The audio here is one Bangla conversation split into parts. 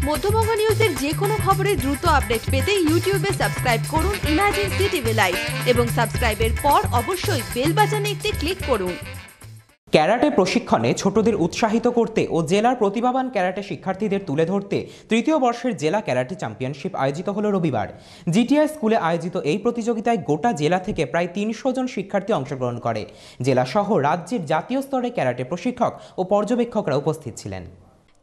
মধ্যবঙ্গ নিউজের যে কোনো খবরের দ্রুত আপডেট পেতে ইউটিউবে সাবস্ক্রাইব করুন ইমার্জেন্সি টিভি লাইভ এবং সাবস্ক্রাইবের পর অবশ্যই বেল বাটনে একটি ক্লিক করুন। ক্যারাটে প্রশিক্ষণে ছোটদের উৎসাহিত করতে ও জেলার প্রতিভাবান ক্যারাটে শিক্ষার্থীদের তুলে ধরতে তৃতীয় বর্ষের জেলা ক্যারাটে চ্যাম্পিয়নশিপ আয়োজিত হলো রবিবার। জিটিআই স্কুলে আয়োজিত এই প্রতিযোগিতায় গোটা জেলা থেকে প্রায় ৩০০ জন শিক্ষার্থী অংশগ্রহণ করে। জেলা সহ রাজ্যের জাতীয় স্তরে ক্যারাটে প্রশিক্ষক ও পর্যবেক্ষকরা উপস্থিত ছিলেন।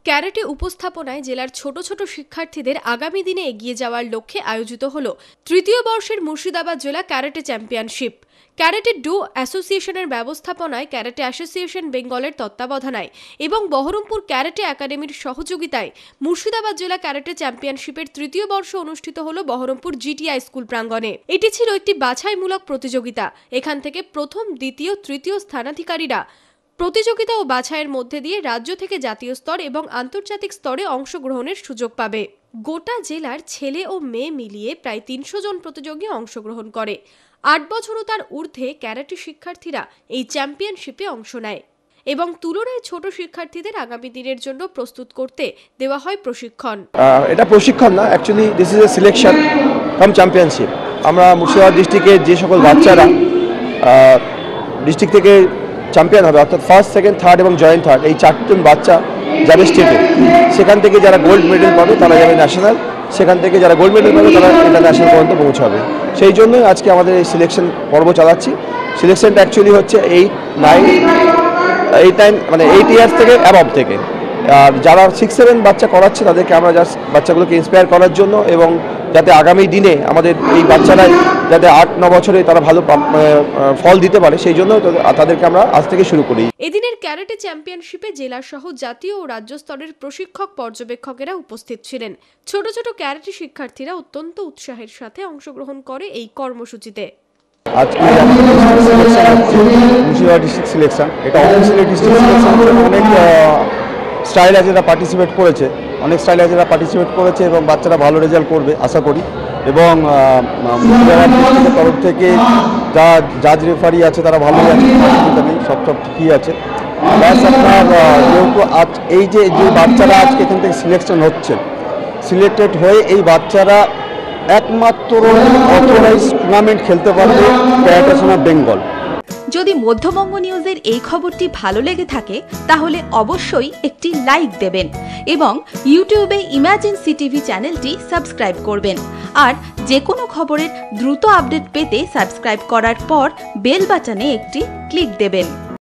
ক্যারাটে উপস্থাপনায় জেলার ছোট ছোট শিক্ষার্থীদের আগামী দিনে এগিয়ে যাওয়ার লক্ষ্যে আয়োজিত হল তৃতীয় বর্ষের মুর্শিদাবাদ জেলা ক্যারাটে চ্যাম্পিয়নশিপ। ক্যারাটে ডো অ্যাসোসিয়েশনের ব্যবস্থাপনায় ক্যারাটে অ্যাসোসিয়েশন বেঙ্গলের তত্ত্বাবধানায় এবং বহরমপুর ক্যারাটে একাডেমির সহযোগিতায় মুর্শিদাবাদ জেলা ক্যারাটে চ্যাম্পিয়নশিপের তৃতীয় বর্ষ অনুষ্ঠিত হল বহরমপুর জিটিআই স্কুল প্রাঙ্গণে। এটি ছিল একটি বাছাইমূলক প্রতিযোগিতা। এখান থেকে প্রথম, দ্বিতীয়, তৃতীয় স্থানাধিকারীরা প্রতিযোগিতা ও বাছাইয়ের মধ্যে দিয়ে রাজ্য থেকে জাতীয় স্তর এবং আন্তর্জাতিক স্তরে অংশগ্রহণের সুযোগ পাবে। গোটা জেলার ছেলে ও মেয়ে মিলিয়ে প্রায় ৩০০ জন প্রতিযোগী অংশগ্রহণ করে। ৮ বছর ও তার ঊর্ধ্বে ক্যারাটে শিক্ষার্থীরা এই চ্যাম্পিয়নশিপে অংশ নেয় এবং তুলনায় ছোট শিক্ষার্থীদের আগামী দিনের জন্য প্রস্তুত করতে দেওয়া হয় প্রশিক্ষণ। এটা প্রশিক্ষণ না, actually this is a selection cum championship. আমরা মুর্শিদাবাদ ডিস্ট্রিক্টের যে সকল বাচ্চারা ডিস্ট্রিক্ট থেকে চ্যাম্পিয়ন হবে, অর্থাৎ ফার্স্ট, সেকেন্ড, থার্ড এবং জয়েন্ট থার্ড, এই 4জন বাচ্চা যাবে স্টেটে। সেখান থেকে যারা গোল্ড মেডেল পাবে তারা যাবে ন্যাশনাল, সেখান থেকে যারা গোল্ড মেডেল পাবে তারা ইন্টারন্যাশনাল পর্যন্ত পৌঁছাবে। সেই জন্যই আজকে আমাদের এই সিলেকশন পর্ব চালাচ্ছি। সিলেকশনটা অ্যাকচুয়ালি হচ্ছে 8, 9 মানে 8 ইয়ার্স থেকে অ্যাবভ থেকে। আর যারা 6, 7 বাচ্চা করাচ্ছে তাদেরকে আমরা জাস্ট বাচ্চাগুলোকে ইন্সপায়ার করার জন্য এবং যাতে আগামী দিনে আমাদের এই বাচ্চারা যাতে 8-9 বছরে তারা ভালো ফল দিতে পারে, সেই জন্য তাদেরকে আমরা আজ থেকে শুরু করি। এদিনের ক্যারাটে চ্যাম্পিয়নশিপে জেলা সহ জাতীয় ও রাজ্য স্তরের প্রশিক্ষক পর্যবেক্ষকেরা উপস্থিত ছিলেন। ছোট ছোট ক্যারাটে শিক্ষার্থীরা অত্যন্ত উৎসাহের সাথে অংশগ্রহণ করে এই কর্মসূচিতে। আজকে মুর্শিদাবাদ ডিস্ট্রিক্ট সিলেকশন, এটা অফিসিয়ালি ডিস্ট্রিক্ট সিলেকশন। অনেক স্টাইল আছে যারা পার্টিসিপেট করেছে এবং বাচ্চারা ভালো রেজাল্ট করবে আশা করি। এবং মুর্শিদাবাদ ডিস্ট্রিক্টের তরফ থেকে যা জাজ রেফারি আছে তারা ভালোই আছে, অসুবিধা নেই, সব ঠিকই আছে। প্লাস আপনার যেহেতু আজ এই যে বাচ্চারা আজকে এখান থেকে সিলেক্টেড হয়ে এই বাচ্চারা একমাত্র অথরাইজ টুর্নামেন্ট খেলতে পারবে ক্যারাটে বেঙ্গল। যদি মধ্যবঙ্গ নিউজের এই খবরটি ভালো লেগে থাকে তাহলে অবশ্যই একটি লাইক দেবেন এবং ইউটিউবে ইমার্জেন্সি টিভি চ্যানেলটি সাবস্ক্রাইব করবেন। আর যে কোনো খবরের দ্রুত আপডেট পেতে সাবস্ক্রাইব করার পর বেল বাটনে একটি ক্লিক দেবেন।